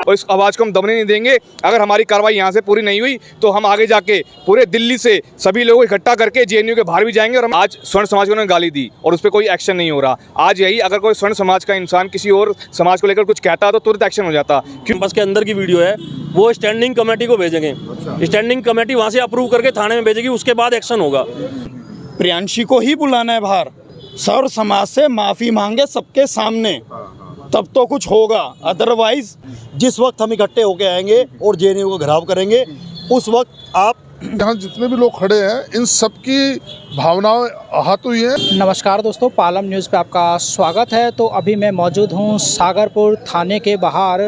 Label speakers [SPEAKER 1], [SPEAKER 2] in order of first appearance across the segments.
[SPEAKER 1] और इस आवाज को हम दबने नहीं देंगे। अगर हमारी कार्रवाई यहाँ से पूरी नहीं हुई तो हम आगे जाके पूरे दिल्ली से सभी लोगों को इकट्ठा करके जेएनयू के बाहर भी जाएंगे। और हम आज स्वर्ण समाज को उन्होंने गाली दी और उस पर कोई एक्शन नहीं हो रहा। आज यही अगर कोई स्वर्ण समाज का इंसान किसी और समाज को लेकर कुछ कहता तो तुरंत एक्शन हो जाता।
[SPEAKER 2] कैंपस के अंदर की वीडियो है, वो स्टैंडिंग कमेटी को भेजेंगे। स्टैंडिंग कमेटी वहाँ से अप्रूव करके थाने में भेजेगी, उसके बाद एक्शन होगा।
[SPEAKER 3] प्रियांशी को ही बुलाना है बाहर, सर्व समाज से माफ़ी मांगे सबके सामने, तब तो कुछ होगा। अदरवाइज जिस वक्त हम इकट्ठे होके आएंगे और जेएनयू को घेराव करेंगे, उस वक्त आप
[SPEAKER 4] यहाँ जितने भी लोग खड़े हैं इन सब की भावनाएं आहत हुई हैं।
[SPEAKER 5] नमस्कार दोस्तों, पालम न्यूज़ पे आपका स्वागत है। तो अभी मैं मौजूद हूँ सागरपुर थाने के बाहर।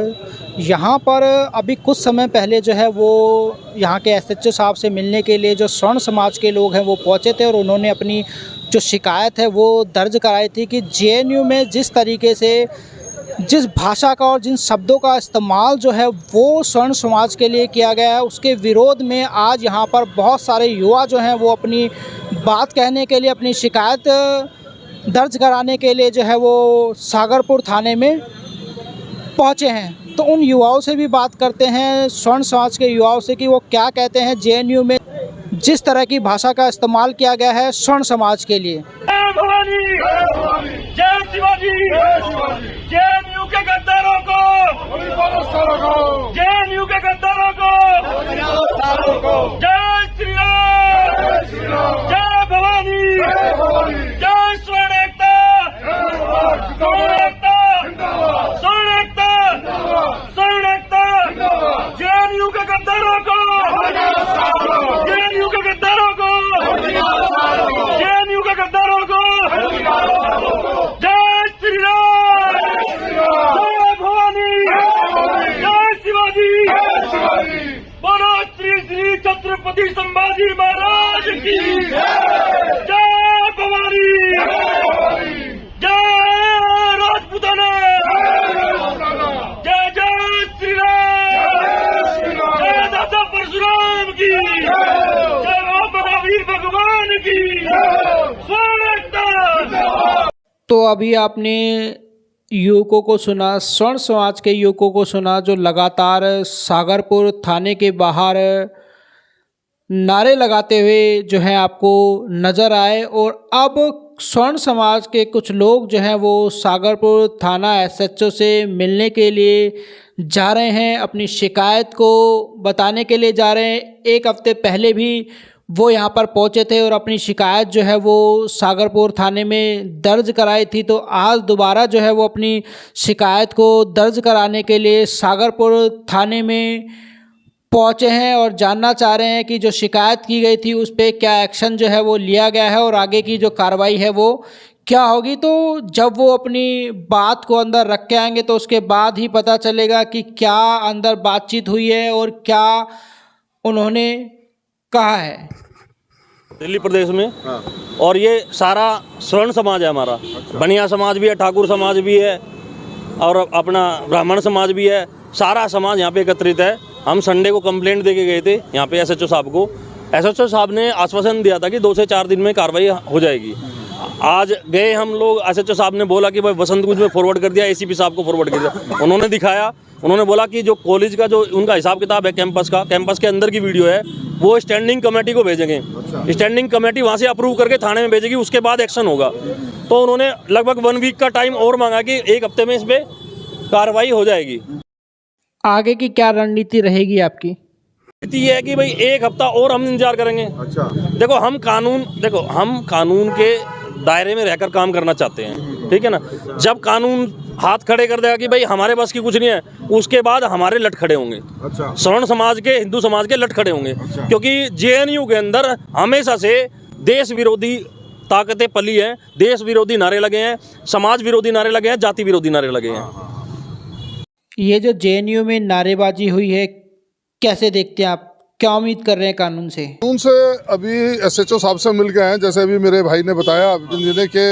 [SPEAKER 5] यहाँ पर अभी कुछ समय पहले जो है वो यहाँ के एसएचओ साहब से मिलने के लिए जो स्वर्ण समाज के लोग हैं वो पहुँचे थे और उन्होंने अपनी जो शिकायत है वो दर्ज कराई थी कि जेएनयू में जिस तरीके से जिस भाषा का और जिन शब्दों का इस्तेमाल जो है वो स्वर्ण समाज के लिए किया गया है, उसके विरोध में आज यहाँ पर बहुत सारे युवा जो हैं वो अपनी बात कहने के लिए, अपनी शिकायत दर्ज कराने के लिए जो है वो सागरपुर थाने में पहुँचे हैं। तो उन युवाओं से भी बात करते हैं, स्वर्ण समाज के युवाओं से, कि वो क्या कहते हैं जेएनयू में जिस तरह की भाषा का इस्तेमाल किया गया है स्वर्ण समाज के लिए।
[SPEAKER 2] जय शिवाजी, जेएनयू के गद्दारों को, जेएनयू के गद्दारों को, जय श्री राम, जय भवानी, जय स्वर्ण एकता, स्वर्ण एकता, स्वर्ण एकता, स्वर्ण एकता, जेएनयू के गद्दारों को, जेएनयू के गद्दारों को, जेएनयू के गद्दारों को, जय श्री राम, जय भवानी, जय शिवाजी, बोलो श्री श्री छत्रपति संभाजी महाराज की जय, भवानी, जय राजपूताना, जय जय श्री राम, जय दादा परशुराम की जय, महावीर भगवान की स्वर्ण।
[SPEAKER 5] तो अभी आपने युवकों को सुना, स्वर्ण समाज के युवकों को सुना, जो लगातार सागरपुर थाने के बाहर नारे लगाते हुए जो है आपको नज़र आए। और अब स्वर्ण समाज के कुछ लोग जो हैं वो सागरपुर थाना एसएचओ से मिलने के लिए जा रहे हैं, अपनी शिकायत को बताने के लिए जा रहे हैं। एक हफ्ते पहले भी वो यहाँ पर पहुँचे थे और अपनी शिकायत जो है वो सागरपुर थाने में दर्ज कराई थी। तो आज दोबारा जो है वो अपनी शिकायत को दर्ज कराने के लिए सागरपुर थाने में पहुँचे हैं और जानना चाह रहे हैं कि जो शिकायत की गई थी उस पर क्या एक्शन जो है वो लिया गया है और आगे की जो कार्रवाई है वो क्या होगी। तो जब वो अपनी बात को अंदर रख के आएंगे तो उसके बाद ही पता चलेगा कि क्या अंदर बातचीत हुई है और क्या उन्होंने कहा है।
[SPEAKER 2] दिल्ली प्रदेश में और ये सारा स्वर्ण समाज है हमारा। बनिया समाज भी है, ठाकुर समाज भी है और अपना ब्राह्मण समाज भी है। सारा समाज यहाँ पे एकत्रित है। हम संडे को कंप्लेंट देके गए थे यहाँ पे एसएचओ साहब को। एसएचओ साहब ने आश्वासन दिया था कि 2 से 4 दिन में कार्रवाई हो जाएगी। आज गए हम लोग, एसएचओ साहब ने बोला कि भाई वसंत कुंज में फॉरवर्ड कर दिया, एसीपी साहब को फॉरवर्ड कर दिया। उन्होंने दिखाया, उन्होंने बोला कि जो कॉलेज का जो उनका हिसाब किताब है कैंपस का, कैंपस के अंदर की वीडियो है, वो स्टैंडिंग कमेटी को भेजेंगे। स्टैंडिंग कमेटी वहाँ से अप्रूव करके थाने में भेजेगी, उसके बाद एक्शन होगा। तो उन्होंने लगभग 1 वीक का टाइम और मांगा कि 1 हफ्ते में इस पर कार्रवाई हो जाएगी।
[SPEAKER 5] आगे की क्या रणनीति रहेगी आपकी?
[SPEAKER 2] ये है कि भाई 1 हफ्ता और हम इंतजार करेंगे। देखो हम कानून के दायरे में रहकर काम करना चाहते हैं, ठीक है ना। जब कानून हाथ खड़े कर देगा कि भाई हमारे बस की कुछ नहीं है, उसके बाद हमारे लट खड़े होंगे। स्वर्ण समाज के, हिंदू समाज के लट खड़े होंगे। क्योंकि जेएनयू के अंदर हमेशा से देश विरोधी ताकतें पली हैं, देश विरोधी नारे लगे हैं, समाज विरोधी नारे लगे हैं, जाति विरोधी नारे लगे हैं।
[SPEAKER 5] ये जो जेएनयू में नारेबाजी हुई है कैसे देखते हैं आप? क्या उम्मीद कर रहे हैं कानून से?
[SPEAKER 4] अभी एसएचओ साहब से मिल गए हैं। जैसे अभी मेरे भाई ने बताया जिन्हें कि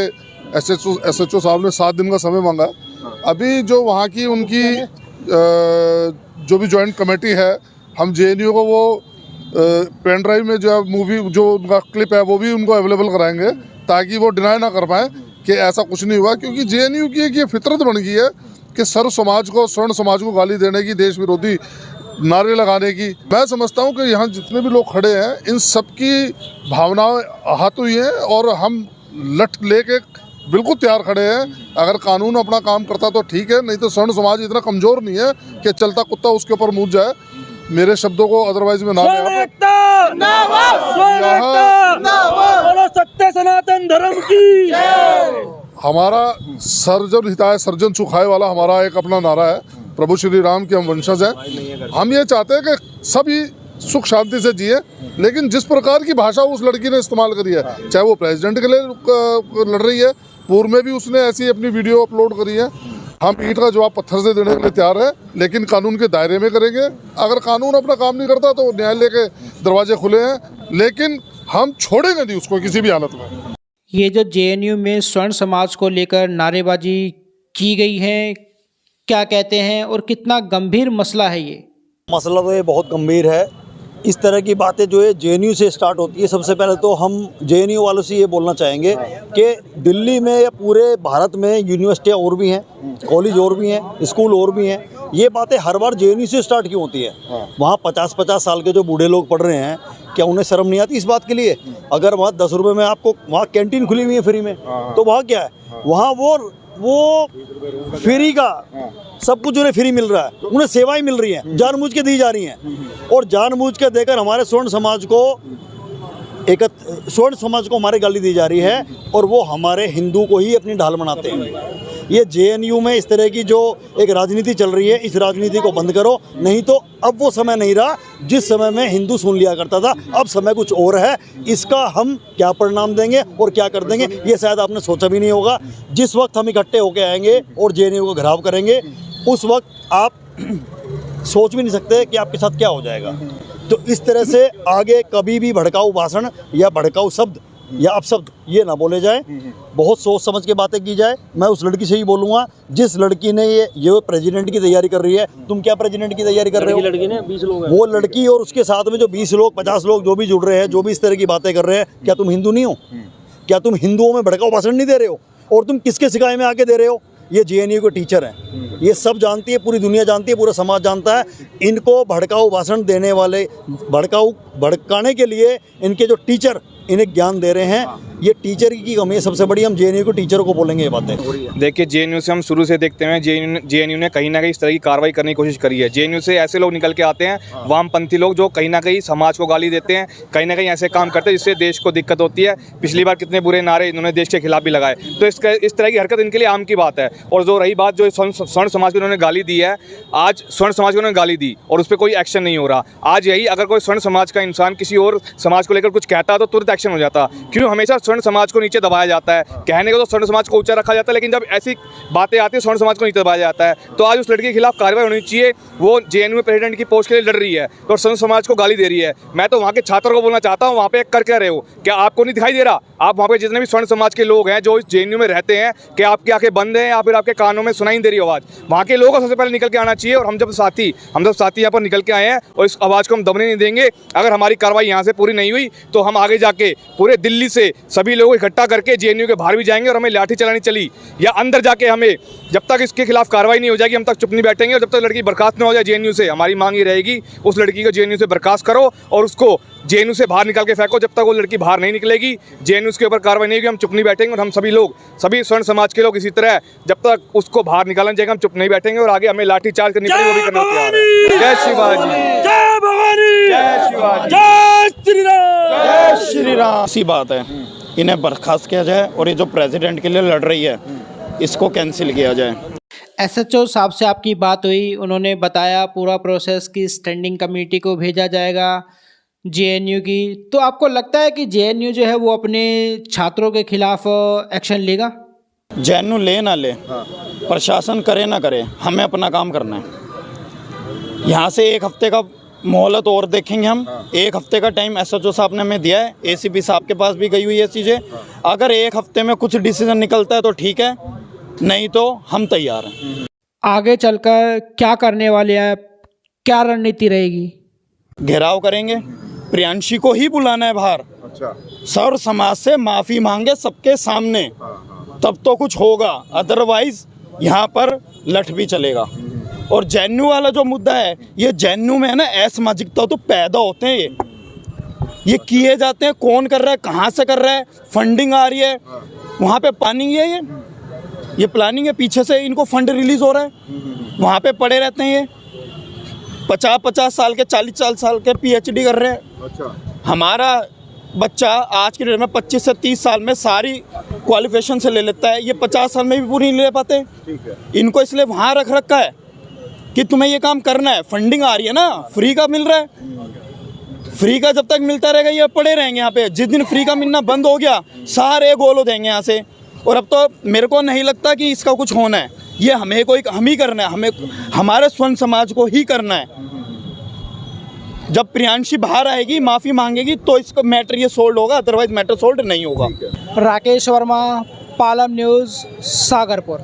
[SPEAKER 4] एसएचओ साहब ने 7 दिन का समय मांगा। अभी जो वहाँ की उनकी जो भी जॉइंट कमेटी है, हम जेएनयू को वो पेन ड्राइव में जो मूवी जो उनका क्लिप है वो भी उनको अवेलेबल कराएंगे ताकि वो डिनाई ना कर पाएँ कि ऐसा कुछ नहीं हुआ, क्योंकि जेएनयू की एक ये फितरत बन गई है कि सर्व समाज को, स्वर्ण समाज को गाली देने की, देश विरोधी नारे लगाने की। मैं समझता हूँ कि यहाँ जितने भी लोग खड़े हैं इन सब की भावनाएं आहत हुई हैं और हम लठ लेके बिल्कुल तैयार खड़े हैं। अगर कानून अपना काम करता तो ठीक है, नहीं तो स्वर्ण समाज इतना कमज़ोर नहीं है कि चलता कुत्ता उसके ऊपर मुँह जाए। मेरे शब्दों को अदरवाइज में ना
[SPEAKER 2] सत्य सनातन धर्म की।
[SPEAKER 4] हमारा सर्जन हिताय सर्जन सुखाए वाला हमारा एक अपना नारा है, प्रभु श्री राम के हम वंशज हैं। हम ये चाहते हैं कि सभी सुख शांति से जिए, लेकिन जिस प्रकार की भाषा उस लड़की ने इस्तेमाल करी है, चाहे वो प्रेसिडेंट के लिए लड़ रही है, पूर्व में भी उसने ऐसी अपनी वीडियो अपलोड करी है। हम ईंट का जवाब पत्थर से देने के लिए तैयार है, लेकिन कानून के दायरे में करेंगे। अगर कानून अपना काम नहीं करता तो न्यायालय के दरवाजे खुले हैं, लेकिन हम छोड़ेंगे नहीं उसको किसी भी हालत में।
[SPEAKER 5] ये जो जेएनयू में स्वर्ण समाज को लेकर नारेबाजी की गई है, क्या कहते हैं और कितना गंभीर मसला है ये?
[SPEAKER 3] मसला तो ये बहुत गंभीर है। इस तरह की बातें जो है जेएनयू से स्टार्ट होती है। सबसे पहले तो हम जेएनयू वालों से ये बोलना चाहेंगे कि दिल्ली में या पूरे भारत में यूनिवर्सिटियाँ और भी हैं, कॉलेज और भी हैं, स्कूल और भी हैं। ये बातें हर बार जेएनयू से स्टार्ट क्यों होती है? वहाँ 50-50 साल के जो बूढ़े लोग पढ़ रहे हैं, क्या उन्हें शर्म नहीं आती इस बात के लिए? अगर वहाँ 10 रुपये में आपको वहाँ कैंटीन खुली हुई है फ्री में, तो वहाँ क्या है? वहाँ वो फ्री का सब कुछ उन्हें फ्री मिल रहा है, उन्हें सेवाएं मिल रही हैं, जानबूझ के दी जा रही हैं। और जानबूझ के देकर हमारे स्वर्ण समाज को हमारे गाली दी जा रही है, और वो हमारे हिंदू को ही अपनी ढाल बनाते हैं। ये जेएनयू में इस तरह की जो एक राजनीति चल रही है, इस राजनीति को बंद करो, नहीं तो अब वो समय नहीं रहा जिस समय में हिंदू सुन लिया करता था। अब समय कुछ और है। इसका हम क्या परिणाम देंगे और क्या कर देंगे, ये शायद आपने सोचा भी नहीं होगा। जिस वक्त हम इकट्ठे होकर आएंगे और जेएनयू को घेराव करेंगे, उस वक्त आप सोच भी नहीं सकते कि आपके साथ क्या हो जाएगा। तो इस तरह से आगे कभी भी भड़काऊ भाषण या भड़काऊ शब्द या अपशब्द ये ना बोले जाए, बहुत सोच समझ के बातें की जाए। मैं उस लड़की से ही बोलूँगा जिस लड़की ने ये प्रेसिडेंट की तैयारी कर रही है। तुम क्या प्रेसिडेंट की तैयारी कर रहे हो?
[SPEAKER 2] लड़की ने 20 लोग हैं।
[SPEAKER 3] वो लड़की और उसके साथ में जो 20 लोग 50 लोग जो भी जुड़ रहे हैं, जो भी इस तरह की बातें कर रहे हैं, क्या तुम हिंदू नहीं हो? क्या तुम हिंदुओं में भड़काऊ भाषण नहीं दे रहे हो? और तुम किसके सिकाए में आके दे रहे हो? ये जेएनयू के टीचर हैं, ये सब जानती है, पूरी दुनिया जानती है, पूरा समाज जानता है। इनको भड़काऊ भाषण देने वाले, भड़काने के लिए इनके जो टीचर इन्हें ज्ञान दे रहे हैं, ये टीचर की कमी है सबसे बड़ी। हम जेएनयू के टीचरों को बोलेंगे ये बातें।
[SPEAKER 1] देखिए, जेएनयू से हम शुरू से देखते हैं, जेएनयू ने कहीं ना कहीं इस तरह की कार्रवाई करने की कोशिश करी है। जेएनयू से ऐसे लोग निकल के आते हैं, वामपंथी लोग, जो कहीं ना कहीं समाज को गाली देते हैं, कहीं ना कहीं ऐसे काम करते हैं जिससे देश को दिक्कत होती है। पिछली बार कितने बुरे नारे इन्होंने देश के खिलाफ भी लगाए। तो इस तरह की हरकत इनके लिए आम की बात है। और जो रही बात जो स्वर्ण समाज को इन्होंने गाली दी है, आज स्वर्ण समाज को उन्होंने गाली दी और उस पर कोई एक्शन नहीं हो रहा। आज यही अगर कोई स्वर्ण समाज का इंसान किसी और समाज को लेकर कुछ कहता है तो तुरंत एक्शन हो जाता। क्यों हमेशा स्वर्ण समाज को नीचे दबाया जाता है? कहने को तो स्वर्ण समाज को ऊंचा रखा जाता है, लेकिन जब ऐसी बातें आती है स्वर्ण समाज को नीचे दबाया जाता है। तो आज उस लड़की के खिलाफ कार्रवाई होनी चाहिए। वो जेएनयू में प्रेसिडेंट की पोस्ट के लिए लड़ रही है तो स्वर्ण समाज को गाली दे रही है। मैं तो वहाँ के छात्रों को बोलना चाहता हूँ, वहाँ पे कर क्या रहे हो? क्या आपको नहीं दिखाई दे रहा? आप वहाँ पे जितने भी स्वर्ण समाज के लोग हैं जो इस जेएनयू में रहते हैं, क्या आपकी आंखें बंद हैं या फिर आपके कानों में सुनाई दे रही आवाज़? वहाँ के लोगों को सबसे पहले निकल के आना चाहिए। और हम जब साथी यहाँ पर निकल के आए हैं और इस आवाज़ को हम दबने नहीं देंगे। अगर हमारी कार्रवाई यहाँ से पूरी नहीं हुई तो हम आगे जाके पूरे दिल्ली से सभी लोगों को इकट्ठा करके जेएनयू के बाहर भी जाएंगे और हमें लाठी चलानी चली या अंदर जाके हमें, जब तक इसके खिलाफ कार्रवाई नहीं हो जाएगी हम तक चुप नहीं बैठेंगे। और जब तक लड़की बर्खास्त न हो जाए जेएनयू से, हमारी मांग ये रहेगी उस लड़की को जेएनयू से बर्खास्त करो और उसको जेएनयू से बाहर निकाल के फेंको। जब तक वो लड़की बाहर नहीं निकलेगी, जेएनयू के ऊपर कार्रवाई नहीं होगी, हम चुप नहीं बैठेंगे। और हम सभी लोग, सभी स्वर्ण समाज के लोग इसी तरह, जब तक उसको बाहर निकालना जाएगा हम चुप नहीं बैठेंगे और आगे हमें लाठी चार्ज करनी पड़ेगी, वो भी करना तैयार है। जय शिवाजी,
[SPEAKER 2] जय भवानी,
[SPEAKER 1] जय शिवाजी,
[SPEAKER 2] जय श्री राम,
[SPEAKER 3] जय श्री राम। सी बात है, इन्हें बर्खास्त किया जाए और ये जो प्रेसिडेंट के लिए लड़ रही है इसको कैंसिल किया जाए।
[SPEAKER 5] एसएचओ साहब से आपकी बात हुई, उन्होंने बताया पूरा प्रोसेस की स्टैंडिंग कमेटी को भेजा जाएगा जेएनयू की। तो आपको लगता है कि जेएनयू जो है वो अपने छात्रों के खिलाफ एक्शन लेगा?
[SPEAKER 3] जेएनयू ले ना ले, प्रशासन करे ना करे, हमें अपना काम करना है। यहाँ से एक हफ्ते का मोहलत और देखेंगे हम। एक हफ्ते का टाइम एसएचओ साहब ने हमें दिया है, एसीपी साहब के पास भी गई हुई है चीज़ें। अगर एक हफ्ते में कुछ डिसीजन निकलता है तो ठीक है, नहीं तो हम तैयार हैं।
[SPEAKER 5] आगे चलकर क्या करने वाले हैं, क्या रणनीति रहेगी?
[SPEAKER 3] घेराव करेंगे, प्रियांशी को ही बुलाना है बाहर।
[SPEAKER 4] अच्छा,
[SPEAKER 3] सर्व समाज से माफ़ी मांगे सबके सामने, तब तो कुछ होगा, अदरवाइज यहाँ पर लठ भी चलेगा। और जेएनयू वाला जो मुद्दा है, ये जेएनयू में है ना, असमाजिकता तो पैदा होते हैं, ये किए जाते हैं। कौन कर रहा है, कहाँ से कर रहा है, फंडिंग आ रही है, वहाँ पे प्लानिंग है, ये प्लानिंग है, पीछे से इनको फंड रिलीज हो रहा है, वहाँ पे पड़े रहते हैं। ये 50-50 साल के, 40 साल के PhD कर रहे हैं।
[SPEAKER 4] अच्छा।
[SPEAKER 3] हमारा बच्चा आज के डेट में 25 से 30 साल में सारी क्वालिफिकेशन से ले लेता है, ये 50 साल में भी पूरी नहीं ले पाते।
[SPEAKER 4] ठीक है।
[SPEAKER 3] इनको इसलिए वहाँ रख रखा है कि तुम्हें ये काम करना है, फंडिंग आ रही है ना, फ्री का मिल रहा है। फ्री का जब तक मिलता रहेगा ये पड़े रहेंगे यहाँ पे। जिस दिन फ्री का मिलना बंद हो गया, सारे गोल हो जाएंगे यहाँ से। और अब तो मेरे को नहीं लगता कि इसका कुछ होना है, ये हम ही करना है, हमें हमारे स्वर्ण समाज को ही करना है। जब प्रियांशी बाहर आएगी, माफ़ी मांगेगी, तो इसका मैटर ये सोल्व होगा, अदरवाइज मैटर सोल्व नहीं होगा।
[SPEAKER 5] राकेश वर्मा, पालम न्यूज़, सागरपुर।